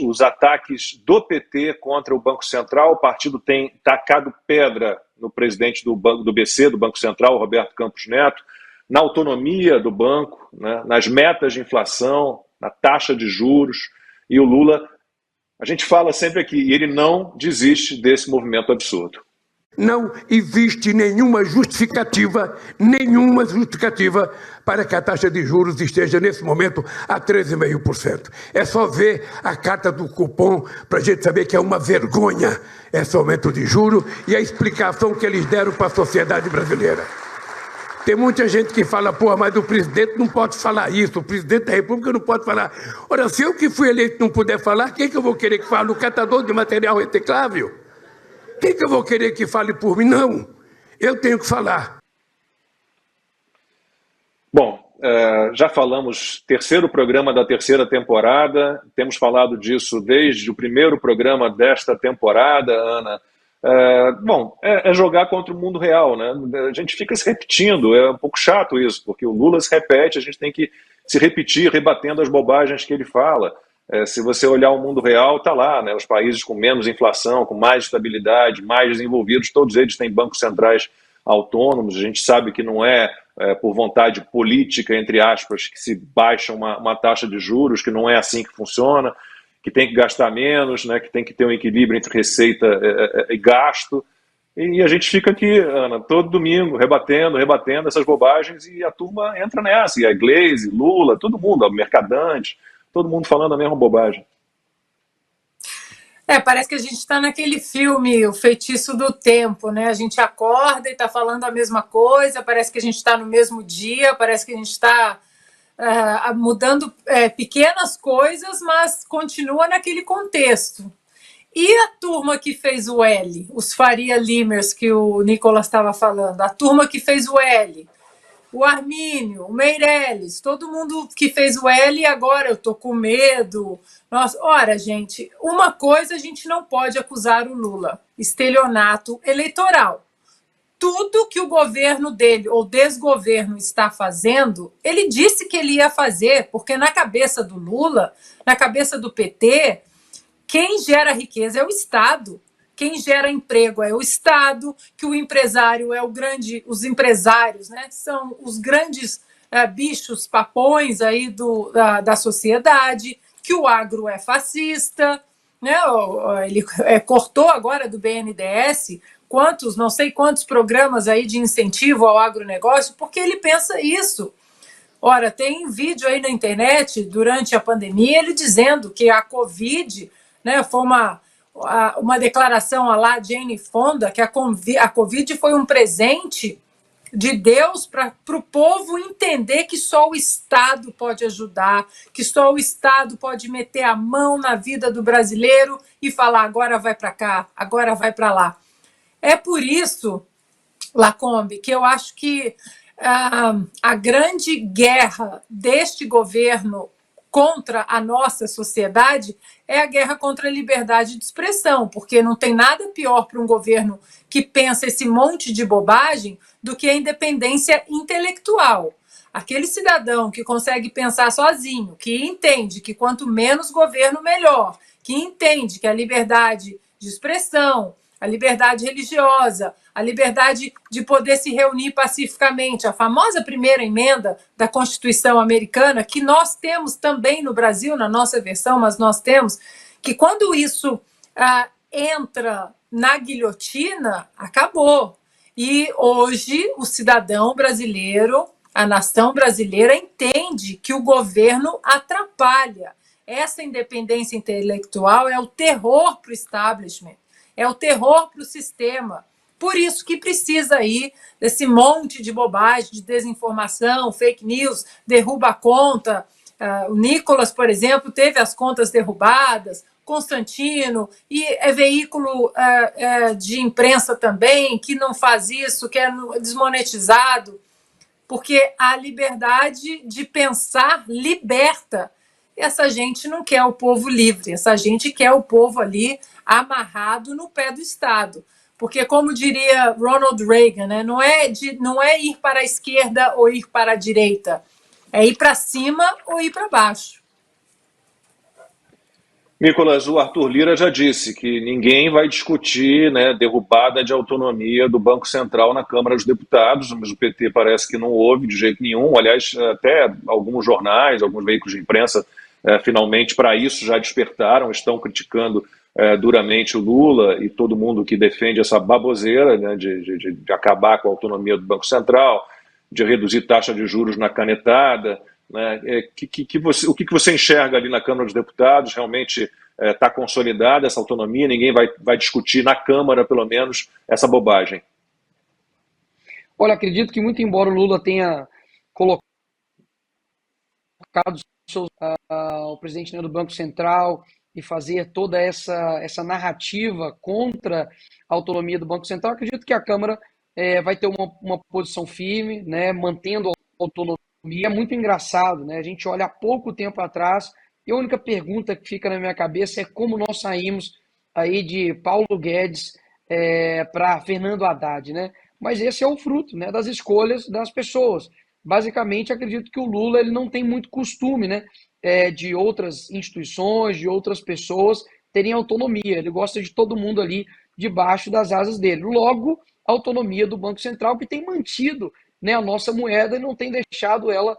os ataques do PT contra o Banco Central. O partido tem tacado pedra no presidente do BC, do Banco Central, Roberto Campos Neto, na autonomia do banco, né, nas metas de inflação, na taxa de juros. E o Lula, a gente fala sempre aqui, ele não desiste desse movimento absurdo. Não existe nenhuma justificativa para que a taxa de juros esteja, nesse momento, a 13,5%. É só ver a carta do cupom para a gente saber que é uma vergonha esse aumento de juros e a explicação que eles deram para a sociedade brasileira. Tem muita gente que fala, mas o presidente não pode falar isso, o presidente da República não pode falar. Ora, se eu que fui eleito não puder falar, quem que eu vou querer que fale? O catador de material reciclável? Quem que eu vou querer que fale por mim? Não, eu tenho que falar. Bom, já falamos, terceiro programa da terceira temporada, temos falado disso desde o primeiro programa desta temporada, Ana. É jogar contra o mundo real, né? A gente fica se repetindo, é um pouco chato isso, porque o Lula se repete, a gente tem que se repetir, rebatendo as bobagens que ele fala. Se você olhar o mundo real, está lá, né? Os países com menos inflação, com mais estabilidade, mais desenvolvidos, todos eles têm bancos centrais autônomos. A gente sabe que não é por vontade política, entre aspas, que se baixa uma taxa de juros, que não é assim que funciona, que tem que gastar menos, né? Que tem que ter um equilíbrio entre receita e gasto. E a gente fica aqui, Ana, todo domingo, rebatendo essas bobagens, e a turma entra nessa, e a Gleisi, Lula, todo mundo, o Mercadante, todo mundo falando a mesma bobagem. Parece que a gente está naquele filme, O Feitiço do Tempo, né? A gente acorda e está falando a mesma coisa, parece que a gente está no mesmo dia, parece que a gente está mudando pequenas coisas, mas continua naquele contexto. E a turma que fez o L, os Faria Limers que o Nicolas estava falando, a turma que fez o L, o Armínio, o Meirelles, todo mundo que fez o L, agora eu tô com medo. Nossa, ora, gente, uma coisa a gente não pode acusar o Lula: estelionato eleitoral. Tudo que o governo dele, ou desgoverno, está fazendo, ele disse que ele ia fazer, porque na cabeça do Lula, na cabeça do PT, quem gera riqueza é o Estado. Quem gera emprego é o Estado, que o empresário é os empresários, né, são os grandes bichos papões aí da sociedade, que o agro é fascista, né, ele cortou agora do BNDES não sei quantos programas aí de incentivo ao agronegócio, porque ele pensa isso. Ora, tem vídeo aí na internet, durante a pandemia, ele dizendo que a Covid, né, foi uma declaração lá de Jane Fonda, que a Covid foi um presente de Deus para o povo entender que só o Estado pode ajudar, que só o Estado pode meter a mão na vida do brasileiro e falar, agora vai para cá, agora vai para lá. É por isso, Lacombe, que eu acho que a grande guerra deste governo contra a nossa sociedade é a guerra contra a liberdade de expressão, porque não tem nada pior para um governo que pensa esse monte de bobagem do que a independência intelectual. Aquele cidadão que consegue pensar sozinho, que entende que quanto menos governo, melhor, que entende que a liberdade de expressão, a liberdade religiosa, a liberdade de poder se reunir pacificamente, a famosa primeira emenda da Constituição americana, que nós temos também no Brasil, na nossa versão, mas nós temos, que quando isso entra na guilhotina, acabou. E hoje o cidadão brasileiro, a nação brasileira, entende que o governo atrapalha. Essa independência intelectual é o terror para o establishment. É o terror para o sistema. Por isso que precisa aí desse monte de bobagem, de desinformação, fake news, derruba a conta. O Nicolas, por exemplo, teve as contas derrubadas, Constantino, e é veículo de imprensa também, que não faz isso, que é desmonetizado, porque a liberdade de pensar liberta. Essa gente não quer o povo livre, essa gente quer o povo ali amarrado no pé do Estado. Porque, como diria Ronald Reagan, né, não é ir para a esquerda ou ir para a direita, é ir para cima ou ir para baixo. Nicolas, o Arthur Lira já disse que ninguém vai discutir, né, derrubada de autonomia do Banco Central na Câmara dos Deputados, mas o PT parece que não houve de jeito nenhum. Aliás, até alguns jornais, alguns veículos de imprensa, finalmente para isso já despertaram, estão criticando duramente o Lula e todo mundo que defende essa baboseira, né, de acabar com a autonomia do Banco Central, de reduzir taxa de juros na canetada. Né? O que você enxerga ali na Câmara dos Deputados? Realmente está consolidada essa autonomia? Ninguém vai discutir na Câmara, pelo menos, essa bobagem? Olha, acredito que muito embora o Lula tenha colocado o presidente, né, do Banco Central e fazer toda essa narrativa contra a autonomia do Banco Central, acredito que a Câmara vai ter uma posição firme, né, mantendo a autonomia. É muito engraçado, né? A gente olha há pouco tempo atrás e a única pergunta que fica na minha cabeça é como nós saímos aí de Paulo Guedes para Fernando Haddad, né? Mas esse é o fruto, né, das escolhas das pessoas. Basicamente, acredito que o Lula ele não tem muito costume, né, de outras instituições, de outras pessoas terem autonomia. Ele gosta de todo mundo ali debaixo das asas dele. Logo, a autonomia do Banco Central que tem mantido, né, a nossa moeda e não tem deixado ela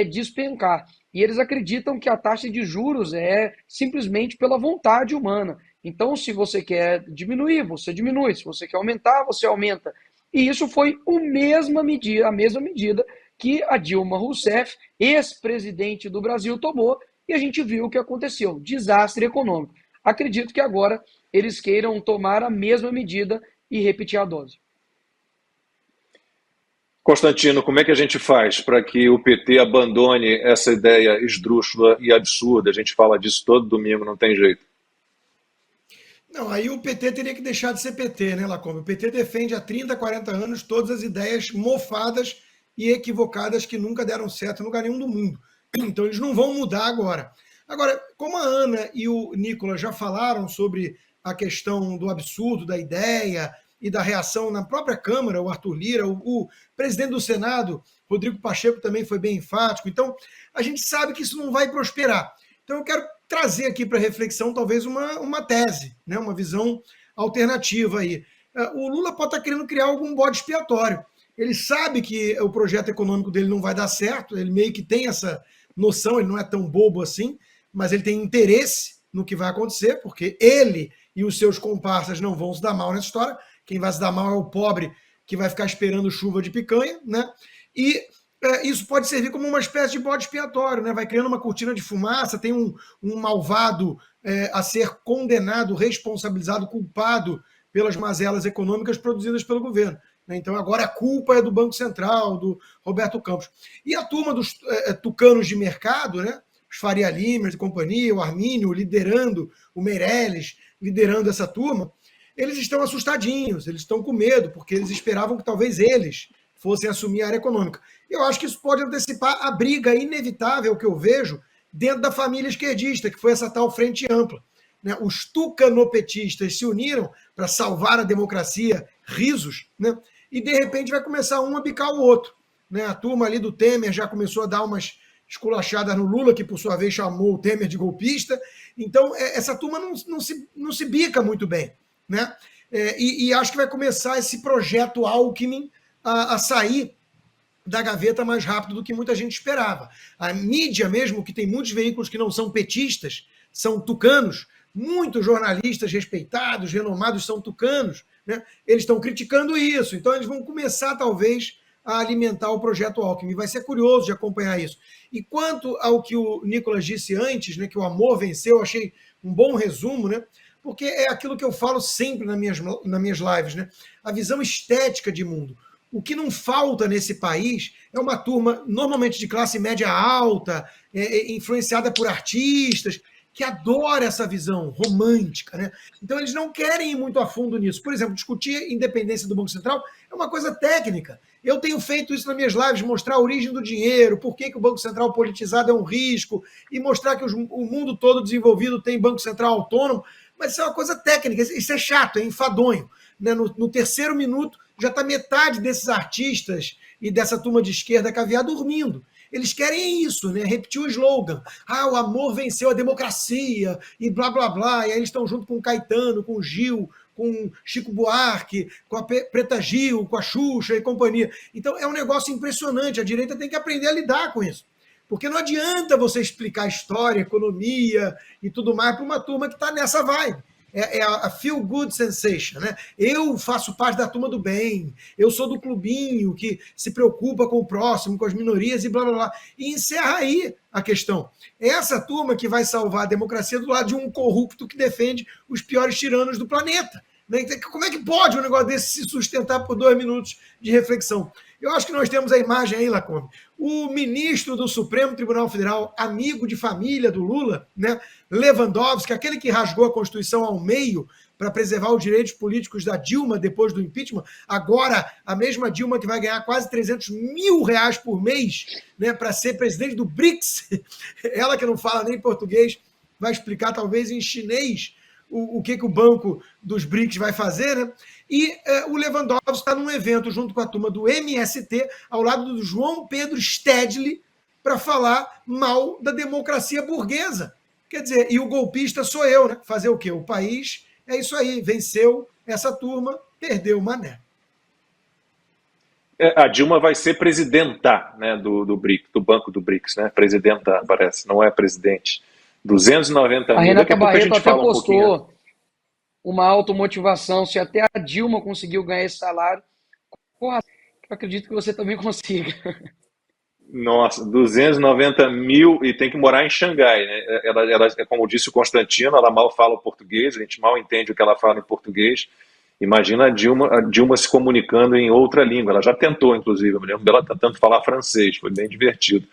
despencar. E eles acreditam que a taxa de juros é simplesmente pela vontade humana. Então, se você quer diminuir, você diminui. Se você quer aumentar, você aumenta. E isso foi a mesma medida que a Dilma Rousseff, ex-presidente do Brasil, tomou, e a gente viu o que aconteceu, desastre econômico. Acredito que agora eles queiram tomar a mesma medida e repetir a dose. Constantino, como é que a gente faz para que o PT abandone essa ideia esdrúxula e absurda? A gente fala disso todo domingo, não tem jeito. Não, aí o PT teria que deixar de ser PT, né, Lacombe? O PT defende há 30, 40 anos todas as ideias mofadas e equivocadas que nunca deram certo em lugar nenhum do mundo. Então eles não vão mudar agora. Agora, como a Ana e o Nicolas já falaram sobre a questão do absurdo da ideia e da reação na própria Câmara, o Arthur Lira, o presidente do Senado, Rodrigo Pacheco, também foi bem enfático. Então, a gente sabe que isso não vai prosperar. Então, eu quero trazer aqui para reflexão talvez uma tese, né, uma visão alternativa aí. O Lula pode estar querendo criar algum bode expiatório. Ele sabe que o projeto econômico dele não vai dar certo, ele meio que tem essa noção, ele não é tão bobo assim, mas ele tem interesse no que vai acontecer, porque ele e os seus comparsas não vão se dar mal nessa história. Quem vai se dar mal é o pobre que vai ficar esperando chuva de picanha, né? E isso pode servir como uma espécie de bode expiatório, né? Vai criando uma cortina de fumaça, tem um malvado a ser condenado, responsabilizado, culpado pelas mazelas econômicas produzidas pelo governo. Né? Então agora a culpa é do Banco Central, do Roberto Campos. E a turma dos tucanos de mercado, né? Os Faria Limer e companhia, o Armínio liderando, o Meirelles liderando essa turma, eles estão assustadinhos, eles estão com medo, porque eles esperavam que talvez eles fossem assumir a área econômica. Eu acho que isso pode antecipar a briga inevitável que eu vejo dentro da família esquerdista, que foi essa tal frente ampla. Né? Os tucanopetistas se uniram para salvar a democracia, risos, né? E de repente vai começar um a bicar o outro. Né? A turma ali do Temer já começou a dar umas esculachadas no Lula, que por sua vez chamou o Temer de golpista. Então, essa turma não se bica muito bem. Né? E acho que vai começar esse projeto Alckmin a sair da gaveta mais rápido do que muita gente esperava. A mídia mesmo, que tem muitos veículos que não são petistas, são tucanos, muitos jornalistas respeitados, renomados são tucanos, né? Eles estão criticando isso, então eles vão começar talvez a alimentar o projeto Alckmin. Vai ser curioso de acompanhar isso. E quanto ao que o Nicolas disse antes, né, que o amor venceu, achei um bom resumo, né? Porque é aquilo que eu falo sempre nas minhas lives, né? A visão estética de mundo. O que não falta nesse país é uma turma normalmente de classe média alta, influenciada por artistas, que adora essa visão romântica. Né? Então eles não querem ir muito a fundo nisso. Por exemplo, discutir a independência do Banco Central é uma coisa técnica. Eu tenho feito isso nas minhas lives, mostrar a origem do dinheiro, por que o Banco Central politizado é um risco, e mostrar que o mundo todo desenvolvido tem Banco Central autônomo. Mas isso é uma coisa técnica, isso é chato, é enfadonho. Né? No terceiro minuto, já está metade desses artistas e dessa turma de esquerda caviar dormindo. Eles querem isso, né? Repetir o slogan. O amor venceu a democracia, e blá, blá, blá. E aí eles estão junto com o Caetano, com o Gil, com Chico Buarque, com a Preta Gil, com a Xuxa e companhia. Então é um negócio impressionante. A direita tem que aprender a lidar com isso. Porque não adianta você explicar história, economia e tudo mais para uma turma que está nessa vibe. É a feel good sensation, né? Eu faço parte da turma do bem, eu sou do clubinho que se preocupa com o próximo, com as minorias e blá blá blá. E encerra aí a questão. É essa turma que vai salvar a democracia do lado de um corrupto que defende os piores tiranos do planeta. Como é que pode um negócio desse se sustentar por 2 minutos de reflexão? Eu acho que nós temos a imagem aí, Lacombe. O ministro do Supremo Tribunal Federal, amigo de família do Lula, né, Lewandowski, aquele que rasgou a Constituição ao meio para preservar os direitos políticos da Dilma depois do impeachment, agora a mesma Dilma que vai ganhar quase 300 mil reais por mês, né, para ser presidente do BRICS, ela que não fala nem português, vai explicar talvez em chinês o que o Banco dos BRICS vai fazer, né? E o Lewandowski está num evento junto com a turma do MST, ao lado do João Pedro Stedley, para falar mal da democracia burguesa. Quer dizer, e o golpista sou eu, né? Fazer o quê? O país é isso aí, venceu essa turma, perdeu o mané. A Dilma vai ser presidenta, né, do Banco do BRICS, né? Presidenta, parece, não é presidente. 290 mil. A Renata Barreto até postou uma automotivação. Se até a Dilma conseguiu ganhar esse salário, porra, eu acredito que você também consiga. Nossa, 290 mil e tem que morar em Xangai, né? Ela, como disse o Constantino, ela mal fala o português, a gente mal entende o que ela fala em português. Imagina a Dilma se comunicando em outra língua. Ela já tentou, inclusive, eu me lembro dela tentando falar francês, foi bem divertido.